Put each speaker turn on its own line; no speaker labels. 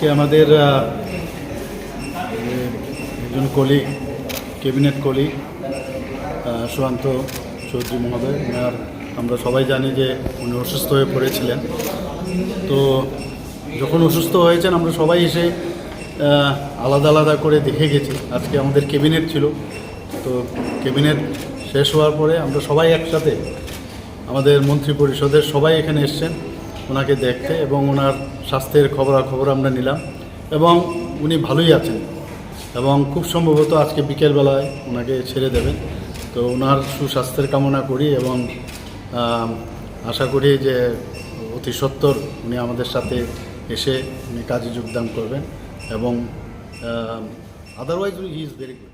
আজকে আমাদের একজন colleague, cabinet colleague Sushanta Chowdhury মহোদয়, ওনার আমরা সবাই জানি যে উনি অসুস্থ হয়ে পড়েছিলেন। তো যখন অসুস্থ হয়েছেন আমরা সবাই এসে আলাদা আলাদা করে দেখে গেছি। আজকে আমাদের ক্যাবিনেট ছিল, তো ক্যাবিনেট শেষ হওয়ার পরে আমরা সবাই একসাথে আমাদের মন্ত্রী পরিষদের সবাই এখানে এসছেন ওনাকে দেখতে, এবং ওনার স্বাস্থ্যের খবরাখবর আমরা নিলাম এবং উনি ভালোই আছেন এবং খুব সম্ভবত আজকে বিকেলবেলায় ওনাকে ছেড়ে দেবেন। তো ওনার সুস্বাস্থ্যের কামনা করি এবং আশা করি যে অতি সত্বর উনি আমাদের সাথে এসে উনি কাজে যোগদান করবেন এবং otherwise he is very good.